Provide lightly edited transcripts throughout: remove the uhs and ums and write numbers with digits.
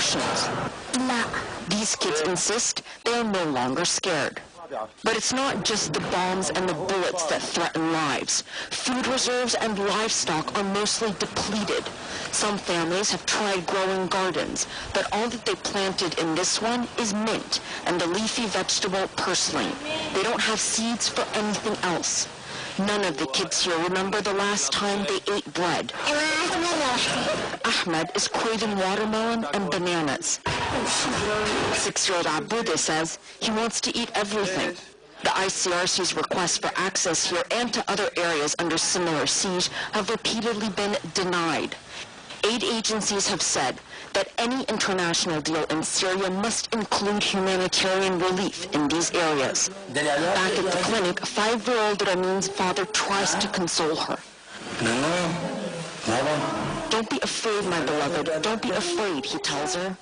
emotions. These kids insist they are no longer scared. But it's not just the bombs and the bullets that threaten lives. Food reserves and livestock are mostly depleted. Some families have tried growing gardens, but all that they planted in this one is mint and the leafy vegetable purslane. They don't have seeds for anything else. None of the kids here remember the last time they ate bread. Ahmed is craving watermelon and bananas. 6-year-old Abude says he wants to eat everything. The ICRC's requests for access here and to other areas under similar siege have repeatedly been denied. Aid agencies have said that any international deal in Syria must include humanitarian relief in these areas. Back at the clinic, 5-year-old Ramin's father tries to console her. Don't be afraid, my beloved. Don't be afraid, he tells her.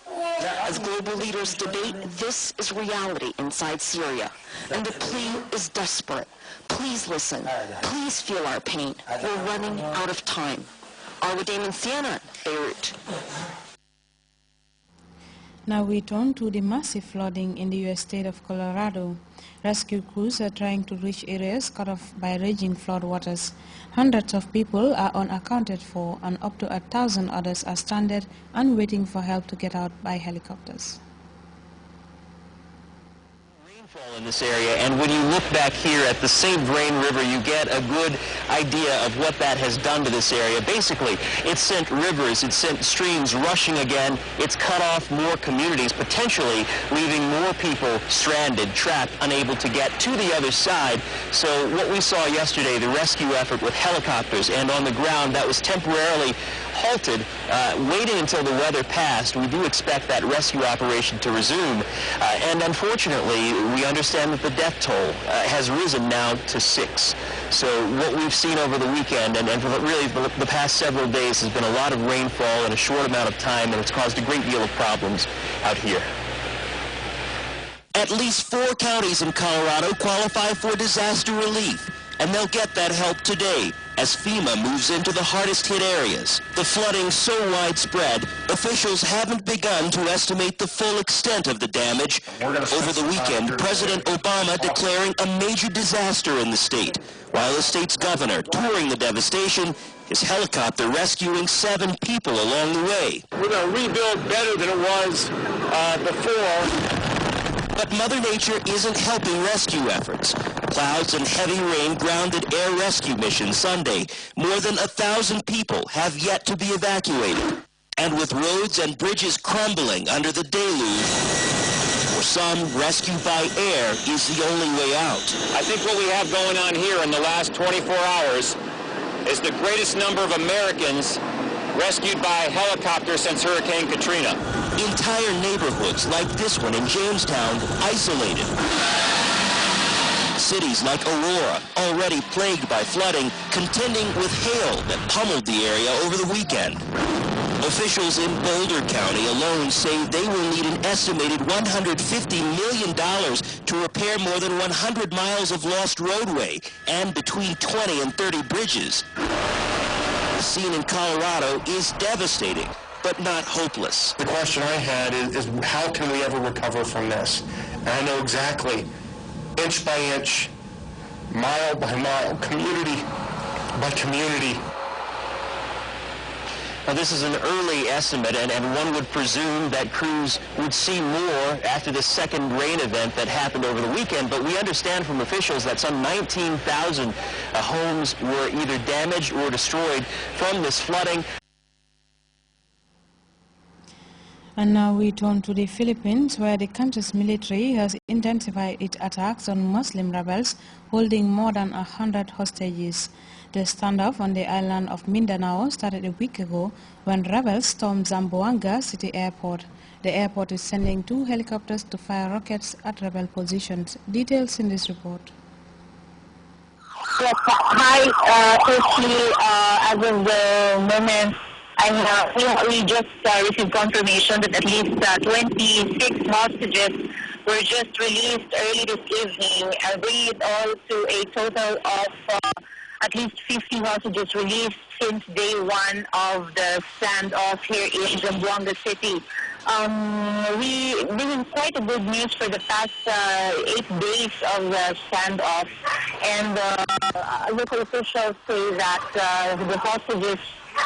As global leaders debate, this is reality inside Syria, and the plea is desperate. Please listen. Please feel our pain. We're running out of time. Arwa Damon, CNN, Beirut. Now we turn to the massive flooding in the U.S. state of Colorado. Rescue crews are trying to reach areas cut off by raging floodwaters. Hundreds of people are unaccounted for, and up to 1,000 others are stranded and waiting for help to get out by helicopters. In this area, and when you look back here at the St. Vrain River, you get a good idea of what that has done to this area. Basically, it's sent rivers, it's sent streams rushing again, it's cut off more communities, potentially leaving more people stranded, trapped, unable to get to the other side. So what we saw yesterday, the rescue effort with helicopters and on the ground, that was temporarily halted, waiting until the weather passed. We do expect that rescue operation to resume. And unfortunately, we understand that the death toll has risen now to 6. So what we've seen over the weekend and for really the past several days has been a lot of rainfall in a short amount of time, and it's caused a great deal of problems out here. At least 4 counties in Colorado qualify for disaster relief, and they'll get that help today as FEMA moves into the hardest hit areas. The flooding so widespread, officials haven't begun to estimate the full extent of the damage. Over the weekend, President Obama declaring a major disaster in the state, while the state's governor touring the devastation, his helicopter rescuing 7 people along the way. We're going to rebuild better than it was before. But Mother Nature isn't helping rescue efforts. Clouds and heavy rain grounded air rescue missions Sunday. More than 1,000 people have yet to be evacuated. And with roads and bridges crumbling under the deluge, for some, rescue by air is the only way out. I think what we have going on here in the last 24 hours is the greatest number of Americans rescued by helicopter since Hurricane Katrina. Entire neighborhoods like this one in Jamestown isolated. Cities like Aurora, already plagued by flooding, contending with hail that pummeled the area over the weekend. Officials in Boulder County alone say they will need an estimated $150 million to repair more than 100 miles of lost roadway and between 20 and 30 bridges. The scene in Colorado is devastating, but not hopeless. The question I had is how can we ever recover from this? And I know exactly, inch by inch, mile by mile, community by community. Now, this is an early estimate, and one would presume that crews would see more after the second rain event that happened over the weekend, but we understand from officials that some 19,000 homes were either damaged or destroyed from this flooding. And now we turn to the Philippines, where the country's military has intensified its attacks on Muslim rebels, holding more than 100 hostages. The standoff on the island of Mindanao started a week ago when rebels stormed Zamboanga City Airport. The airport is sending 2 helicopters to fire rockets at rebel positions. Details in this report. Yes, hi, firstly, as of the moment, we just received confirmation that at least 26 hostages were just released early this evening, bringing it all to a total of at least 50 hostages released since day one of the standoff here in Zamboanga City. This is quite a good news for the past 8 days of the standoff, and local officials say that the hostages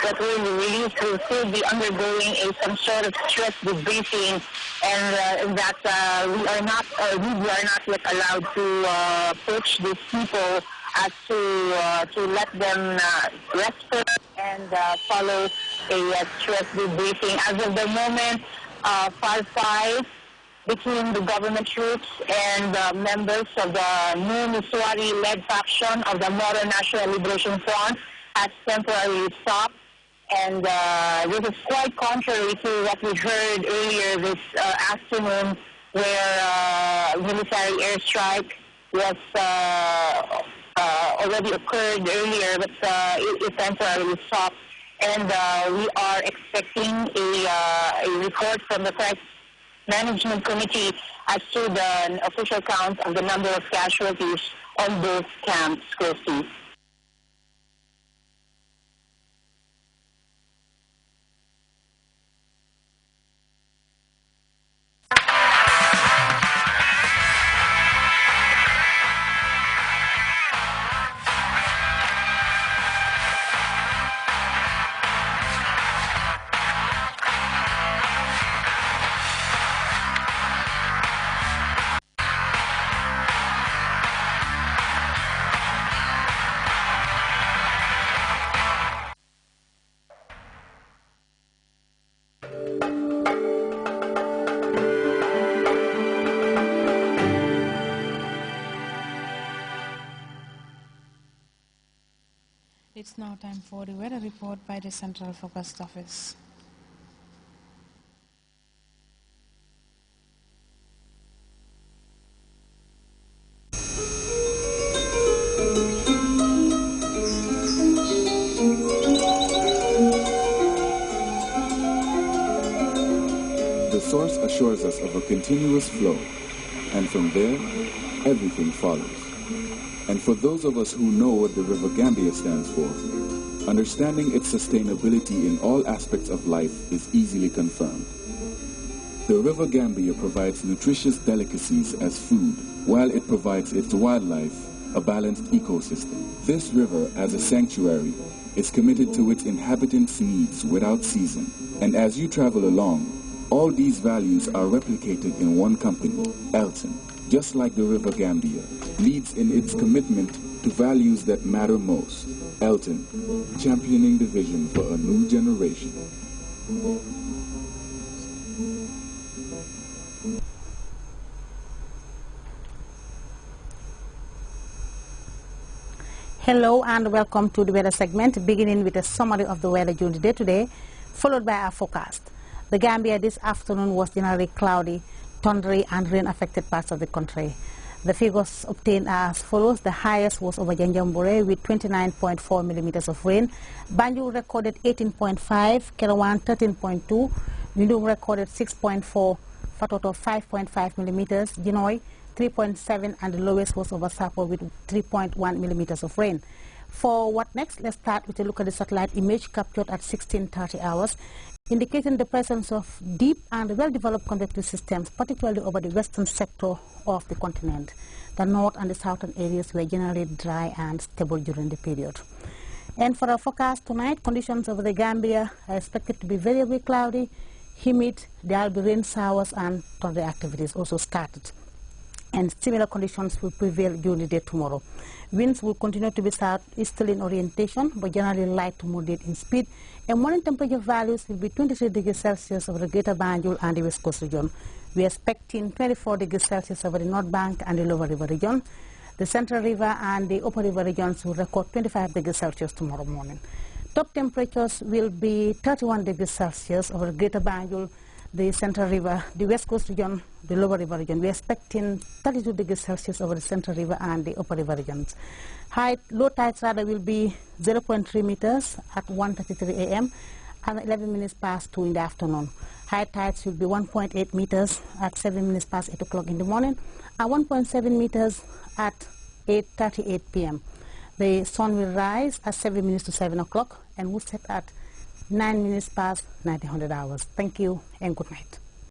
that will be released will still be undergoing some sort of stress debriefing, and that we are not yet allowed to push these people as to let them rest first and follow a stress debriefing. As of the moment, 5-5 between the government troops and members of the new Missouri-led faction of the Moro National Liberation Front has temporarily stopped. And this is quite contrary to what we heard earlier this afternoon, where military airstrike was already occurred earlier, but it temporarily stopped. And we are expecting a report from the Crisis Management Committee as to the official count of the number of casualties on both camps, Christy. It's now time for the weather report by the Central Forecast Office. The source assures us of a continuous flow, and from there, everything follows. And for those of us who know what the River Gambia stands for, understanding its sustainability in all aspects of life is easily confirmed. The River Gambia provides nutritious delicacies as food, while it provides its wildlife a balanced ecosystem. This river, as a sanctuary, is committed to its inhabitants' needs without season. And as you travel along, all these values are replicated in one company, Elton. Just like the River Gambia, leads in its commitment to values that matter most. Elton, championing the vision for a new generation. Hello and welcome to the weather segment, beginning with a summary of the weather during the day today, followed by our forecast. The Gambia this afternoon was generally cloudy, thundery and rain-affected parts of the country. The figures obtained are as follows. The highest was over Janjanbureh with 29.4 millimeters of rain. Banjul recorded 18.5, Kerewan 13.2, Nundum recorded 6.4, Fatoto 5.5 millimeters, Jinoy 3.7, and the lowest was over Sapo with 3.1 millimeters of rain. For what next? Let's start with a look at the satellite image captured at 16:30 hours. Indicating the presence of deep and well-developed convective systems, particularly over the western sector of the continent. The north and the southern areas were generally dry and stable during the period. And for our forecast tonight, conditions over the Gambia are expected to be very cloudy, humid. There will be rain showers and thundery activities also started. And similar conditions will prevail during the day tomorrow. Winds will continue to be southeasterly in orientation, but generally light to moderate in speed. And morning temperature values will be 23 degrees Celsius over the Greater Banjul and the West Coast region. We are expecting 24 degrees Celsius over the North Bank and the Lower River region. The Central River and the Upper River regions will record 25 degrees Celsius tomorrow morning. Top temperatures will be 31 degrees Celsius over the Greater Banjul, the Central River, the West Coast region, the Lower River region. We are expecting 32 degrees Celsius over the Central River and the Upper River regions. Low tides will be 0.3 meters at 1:33 a.m. and 11 minutes past 2 in the afternoon. High tides will be 1.8 meters at 7 minutes past 8 o'clock in the morning and 1.7 meters at 8:38 p.m. The sun will rise at 7 minutes to 7 o'clock and will set at 9 minutes past 1900 hours. Thank you and good night.